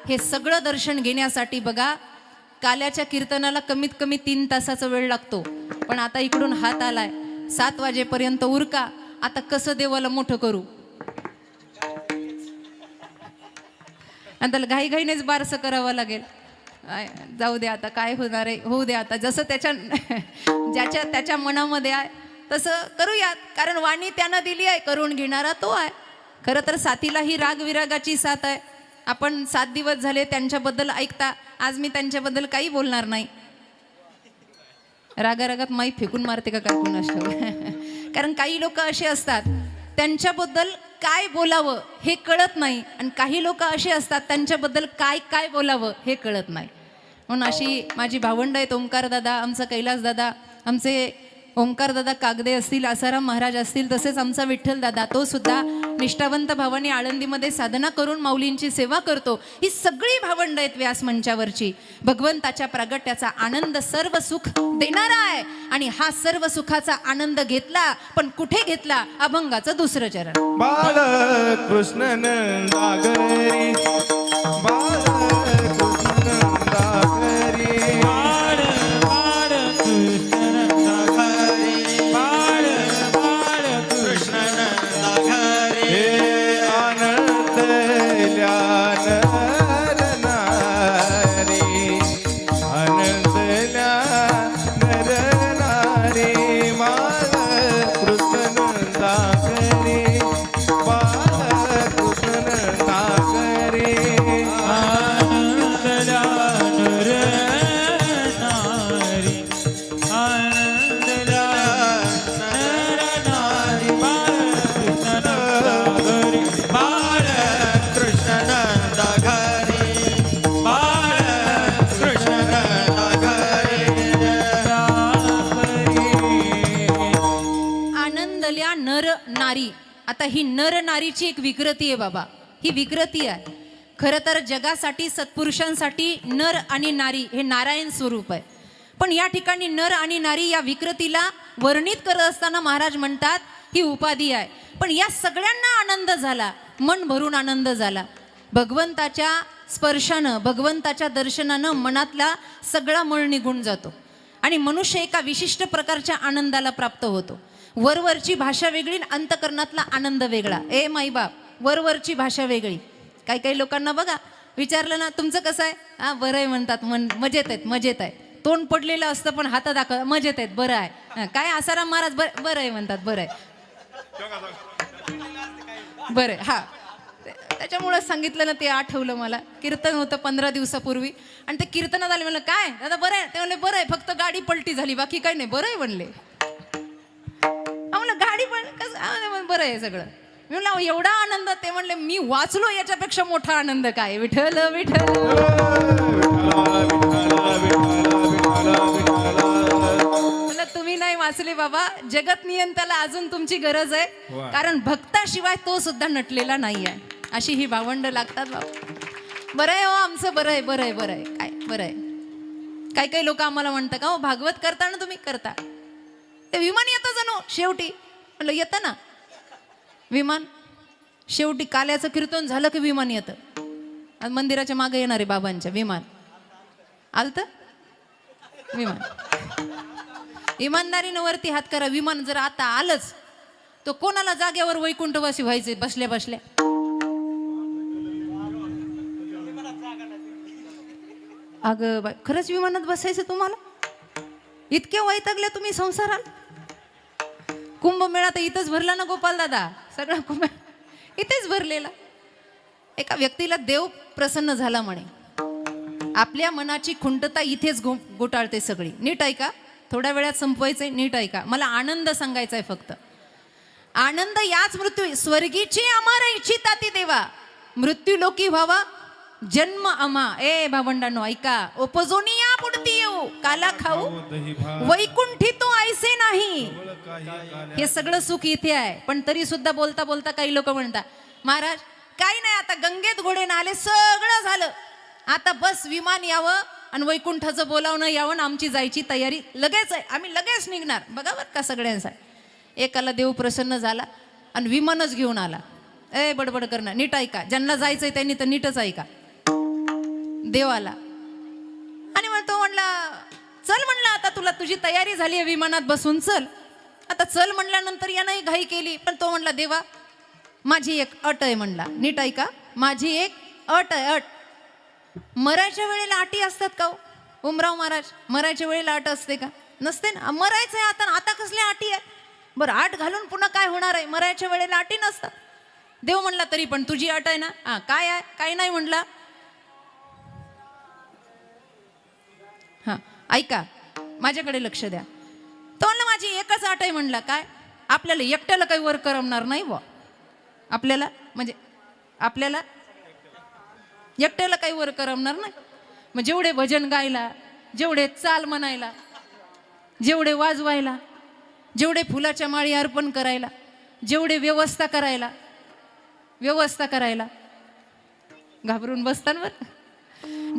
हे सगळं दर्शन घेण्यासाठी बघा, काल्याच्या कीर्तनाला कमीत कमी 3 तासाचा वेळ लागतो, पण आता इकडून हात आलाय 7 वाजेपर्यंत उरका. आता कसं देवाला मोठं करू, आता घाईघाईनेच बारसं करावं लागेल. जाऊ दे, आता काय होणार आहे होऊ दे. आता जसं ज्याच्या त्याच्या मनामध्ये आहे तसं करूयात, कारण वाणी त्यानं दिली आहे, करून घेणारा तो आहे. खरं तर साथीला ही राग विरागाची साथ आहे. आपण 7 दिवस झाले त्यांच्याबद्दल ऐकता, आज मी त्यांच्याबद्दल काही बोलणार नाही. रागारागात माई फेकून मारते का काय कोणास ठाऊक. कारण काही लोक असे असतात त्यांच्याबद्दल काय बोलावं हे कळत नाही, आणि काही लोक असे असतात त्यांच्याबद्दल काय काय बोलावं हे कळत नाही. म्हणून अशी माझी भावंड आहेत, ओंकार दादा, आमचा कैलास दादा, आमचे ओंकार दादा कागदे असतील, आसाराम महाराज असतील, तसेच आमचा विठ्ठल दादा, तो सुद्धा निष्ठावंत भावाने आळंदीमध्ये साधना करून माऊलींची सेवा करतो. ही सगळी भावंड आहेत व्यास मंचावरची. भगवंताच्या प्रागट्याचा आनंद सर्व सुख देणारा आहे, आणि हा सर्व सुखाचा आनंद घेतला, पण कुठे घेतला? अभंगाचं 2रं चरण. बालकृष्ण नंदागरी, बालकृष्ण नंदागरी, आता ही नर नारीची एक विकृती आहे बाबा, ही विकृती आहे. खरं तर जगासाठी, सत्पुरुषांसाठी नर आणि नारी हे नारायण स्वरूप आहे. पण या ठिकाणी नर आणि नारी या विकृतीला वर्णित करत असताना महाराज म्हणतात ही उपाधी आहे. पण या सगळ्यांना आनंद झाला, मन भरून आनंद झाला. भगवंताच्या स्पर्शानं, भगवंताच्या दर्शनानं मनातला सगळा मळ निघून जातो आणि मनुष्य एका विशिष्ट प्रकारच्या आनंदाला प्राप्त होतो. वरवरची भाषा वेगळी, अंतकरणातला आनंद वेगळा. ए माईबाप, वरवरची भाषा वेगळी. काही काही लोकांना बघा, विचारलं ना तुमचं कसं आहे, हा बरं आहे म्हणतात, मजेत आहेत, मजेत आहे. तोंड पडलेलं असतं पण हातात दाखव, मजेत आहेत, बरं आहे. काय आसाराम महाराज बरं आहे म्हणतात, बरं आहे, बरं आहे. हा, त्याच्यामुळं सांगितलं ना, ते आठवलं मला. कीर्तन होतं 15 दिवसापूर्वी आणि ते कीर्तनात आले, म्हणलं काय दादा बरं आहे? ते म्हणले बरं आहे, फक्त गाडी पलटी झाली, बाकी काही नाही, बरं आहे म्हणले. म्हणलं गाडी पण कसं, बरं आहे सगळं. मी म्हणलं एवढा आनंद? ते म्हणले मी वाचलो, याच्यापेक्षा मोठा आनंद काय? विठ्ठल विठ्ठल. म्हणलं तुम्ही नाही वाचले बाबा, जगत नियंत्याला अजून तुमची गरज आहे, कारण भक्ताशिवाय तो सुद्धा नटलेला नाही आहे. अशी ही भावंड लागतात बाबा. बरं आहे हो आमचं, बरं आहे, बरं आहे, बरं आहे, काय बरं आहे. काही काही लोक आम्हाला म्हणतात का हो भागवत करता ना तुम्ही? करता. ते विमान येतं जणू शेवटी. म्हणलं येतं ना विमान, शेवटी काल्याचं कीर्तन झालं की विमान येतं. मंदिराच्या मागे येणारे बाबांच्या विमान आलतं. विमान इमानदारीनं वरती हात करा. विमान जर आता आलंच तो कोणाला जागेवर वैकुंठवासी व्हायचे बसल्या बसल्या. अगं बाय, खरंच विमानात बसायचं तुम्हाला? इतके वैतागले तुम्ही संसारात? कुंभमेळा तर इथंच भरला ना गोपाल दादा, सगळा कुंभ इथेच भरलेला. एका व्यक्तीला देव प्रसन्न झाला म्हणे. आपल्या मनाची खुंटता इथेच गोटाळते सगळी. नीट ऐका, थोड्या वेळात संपवायचंय, नीट ऐका. मला आनंद सांगायचा आहे फक्त. आनंद याच मृत्यू स्वर्गीची आम्हाला इच्छिता ती देवा, मृत्यू लोकी व्हावा जन्म आम्हा. ए भावंडांनो ऐका, उपजोनी या पुढती येऊ काला खाऊ वैकुंठी तो ऐसे नाही. हे सगळं सुख इथे आहे, पण तरी सुद्धा बोलता बोलता काही लोक म्हणतात, महाराज काही नाही, आता गंगेत घोडे नाले सगळं झालं, आता बस विमान यावं आणि वैकुंठाचं बोलावणं यावं आणि आमची जायची तयारी लगेच आहे, आम्ही लगेच निघणार. बघा बरं का सगळ्यांचा. एकाला देव प्रसन्न झाला आणि विमानच घेऊन आला. ए बडबड करणं, नीट ऐका. ज्यांना जायचंय त्यांनी तर नीटच ऐका. देव आला आणि म्हणतो, म्हणला चल, म्हणला आता तुला तुझी तयारी झाली आहे विमानात बसून, चल आता चल. म्हणल्यानंतर यानंही घाई केली, पण तो म्हणला, देवा माझी एक अट आहे. म्हणला नीट ऐका, माझी एक अट आहे. अट मरायच्या वेळेला अटी असतात का हो उमराव महाराज? मरायच्या वेळेला अट असते का? नसते ना. मरायचं आहे आता, आता कसल्या अटी आहे? बरं अट घालून पुन्हा काय होणार आहे? मरायच्या वेळेला अटी नसतात. देव म्हणला, तरी पण तुझी अट आहे ना? हा काय आहे? काय नाही म्हणला. हा ऐका, माझ्याकडे लक्ष द्या. तो म्हणला माझी एकच अट आहे. म्हणला काय? आपल्याला एकट्याला काही वर करमणार नाही बुवा. आपल्याला म्हणजे आपल्याला एकट्याला काही वर करमणार नाही. मग जेवढे भजन गायला, जेवढे चाल म्हणायला, जेवढे वाजवायला, जेवढे फुलाच्या माळी अर्पण करायला, जेवढे व्यवस्था करायला घाबरून बसताना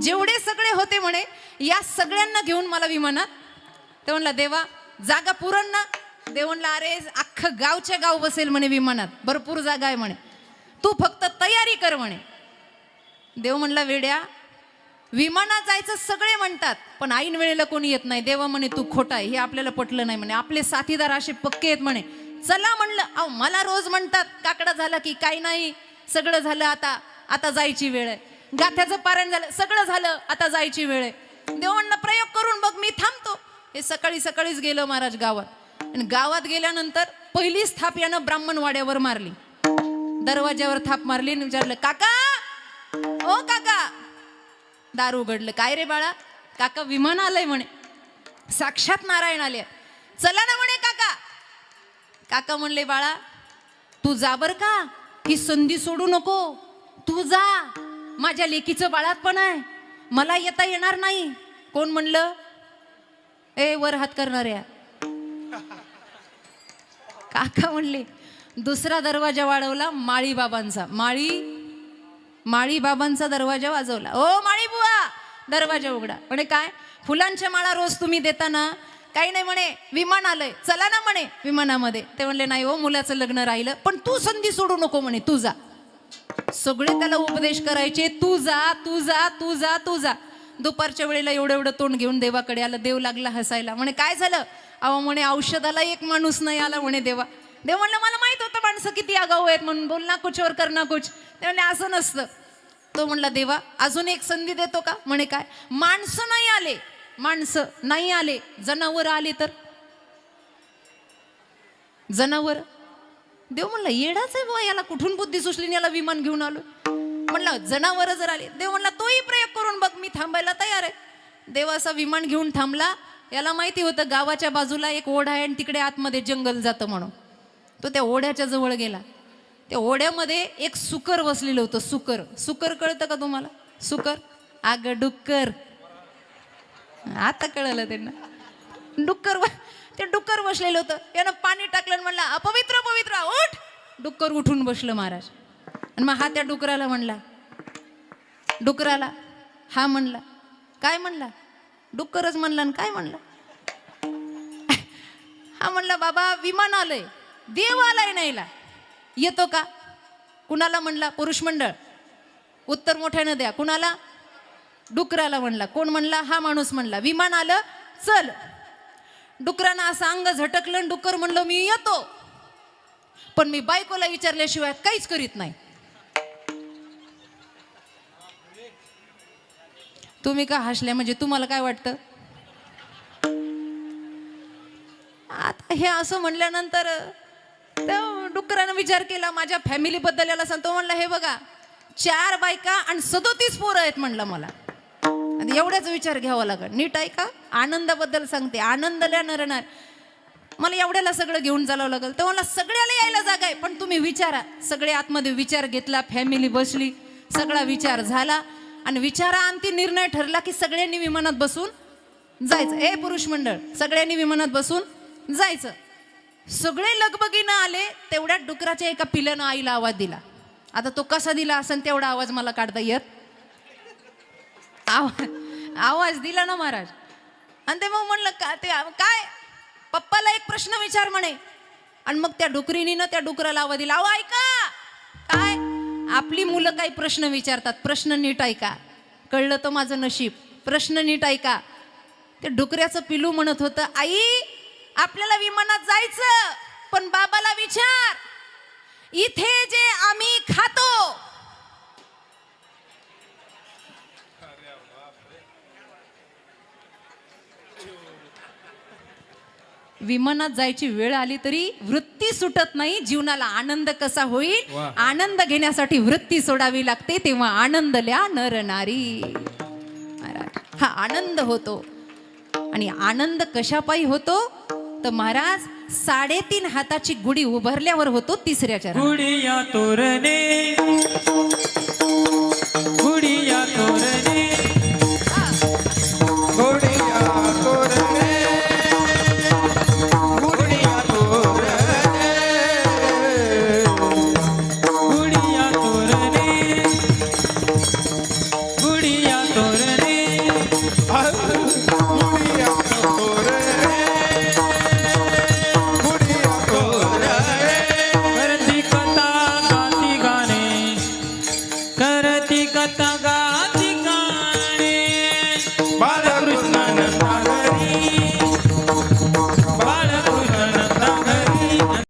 जेवढे सगळे होते म्हणे, या सगळ्यांना घेऊन मला विमानात. ते म्हणला, देवा जागा पुरण ना? देव म्हणला, अरे अख्खं गावच्या गाव बसेल म्हणे विमानात, भरपूर जागा आहे म्हणे, तू फक्त तयारी कर म्हणे. देव म्हणला, वेड्या, विमानात जायचं सगळे म्हणतात, पण ऐन वेळेला कोणी येत नाही. देवा म्हणे, तू खोटा आहे, हे आपल्याला पटलं नाही म्हणे. आपले साथीदार असे पक्के आहेत म्हणे. चला म्हणलं. अहो मला रोज म्हणतात, काकडा झाला की काही नाही, सगळं झालं, आता जायची वेळ आहे. गाथ्याचं पारायण झालं, सगळं झालं, आता जायची वेळ आहे. देव म्हणलं, प्रयोग करून बघ, मी थांबतो. हे सकाळीच गेलं महाराज गावात. आणि गावात गेल्यानंतर पहिलीच थाप यानं ब्राह्मण वाड्यावर मारली. दरवाज्यावर थाप मारली आणि विचारलं, काका, ओ काका. दार उघडलं. काय रे बाळा? काका विमान आलंय म्हणे, साक्षात नारायण आले, चला ना म्हणे काका. काका म्हणले, बाळा तू जा बर का, ही संधी सोडू नको, तू जा, माझ्या लेकीचं बाळातपण आहे, मला येता येणार नाही. कोण म्हणलं? ए वर हात करणाऱ्या. काका म्हणले, दुसरा दरवाजा वाढवला, माळी बाबांचा. माळी बाबांचा दरवाजा वाजवला. ओ माळी बुवा, दरवाजा उघडा. म्हणे काय? फुलांच्या माळा रोज तुम्ही देता ना? काही नाही म्हणे, विमान आलंय, चला ना म्हणे विमानामध्ये. ते म्हणले, नाही हो, मुलाचं लग्न राहिलं, पण तू संधी सोडू नको म्हणे, तू जा. सगळे त्याला उपदेश करायचे, तू जा. दुपारच्या वेळेला एवढं तोंड घेऊन देवाकडे आलं. देव लागला हसायला. म्हणे काय झालं? अहो म्हणे, औषधाला एक माणूस नाही आला म्हणे. देव म्हणलं, मला माहित होतं माणसं किती आगाऊ आहेत म्हणून, बोल ना कुछ और करना कुछ. ते म्हणले, असं नसतं. तो म्हणला, देवा अजून एक संधी देतो का? म्हणे काय? माणसं नाही आले, जनावर आले तर? जनावर? देव म्हणला, येडाच आहे बुवा, याला कुठून बुद्धी सुचली, याला विमान घेऊन आलो. म्हणलं, जनावर जर आले. देव म्हणला, तोही प्रयोग करून बघ, मी थांबायला तयार आहे. देव असा विमान घेऊन थांबला. याला माहिती होतं गावाच्या बाजूला एक ओढा आहे आणि तिकडे आतमध्ये जंगल जातं म्हणून. तो त्या ओढ्याच्या जवळ गेला. त्या ओढ्यामध्ये एक सुकर बसलेलं होतं. सुकर कळतं का तुम्हाला? सुकर? आग डुक्कर. आता कळलं त्यांना. ते डुक्कर बसलेलं होतं. यानं पाणी टाकलं, म्हणला, अपवित्र पवित्र उठ. डुक्कर उठून बसलं महाराज. आणि मग हा त्या डुकराला हा म्हणला, काय म्हणला? डुक्करच म्हणला. आणि काय म्हणला? हा म्हणला, बाबा विमान आलंय, देव आलाय नाहीला, येतो का? कुणाला म्हणला? पुरुष मंडळ. उत्तर मोठ्यानं द्या. कुणाला? डुकराला म्हणला. कोण म्हणला? हा माणूस म्हणला. विमान आलं, चल. डुकरानं असं अंग झटकलं. डुक्कर म्हणलं, मी येतो, पण मी बायकोला विचारल्याशिवाय काहीच करीत नाही. तुम्ही का हसल्या? म्हणजे तुम्हाला काय वाटतं? आता हे असं म्हणल्यानंतर डुकरानं विचार केला, माझ्या फॅमिलीबद्दल याला सांगतो. म्हणला, हे बघा, 4 बायका आणि 37 पोरं आहेत म्हणलं मला. आणि एवढ्याच विचार घ्यावा लागेल. नीट आहे का? आनंदाबद्दल सांगते. आनंदल्या नरणार मला एवढ्याला सगळं घेऊन जावं लागेल. तर मला सगळ्याला यायला जागा आहे. पण तुम्ही विचारा. सगळे आतमध्ये विचार घेतला, फॅमिली बसली, सगळा विचार झाला आणि विचारांती निर्णय ठरला की सगळ्यांनी विमानात बसून जायचं. ए पुरुष मंडळ, सगळ्यांनी विमानात बसून जायचं. सगळे लगबगीनं आले. तेवढ्यात डुकराच्या एका पिल्यानं आईला आवाज दिला. आता तो कसा दिला असेल तेवढा आवाज मला काढता येत. आवाज दिला ना महाराज. आणि ते मग म्हणलं का ते काय पप्पाला एक प्रश्न विचार म्हणे. आणि मग त्या डुकरीनं त्या डुकराला आवाज दिला. अहो ऐका काय, आपली मुलं काही प्रश्न विचारतात, प्रश्न नीट ऐका. कळलं तर माझं नशीब. प्रश्न नीट ऐका. ते डुकऱ्याचं पिलू म्हणत होतं, आई आपल्याला विमानात जायचं, पण बाबाला विचार इथे जे आम्ही खातो विमानात जायची वेळ आली तरी वृत्ती सुटत नाही. जीवनाला आनंद कसा होईल, वा. आनंद घेण्यासाठी वृत्ती सोडावी लागते. तेव्हा आनंदल्या नरनारी. महाराज हा आनंद होतो. आणि आनंद कशापायी होतो तर महाराज 3.5 हाताची गुढी उभारल्यावर होतो. तिसऱ्या चरणात गुडिया तोरणे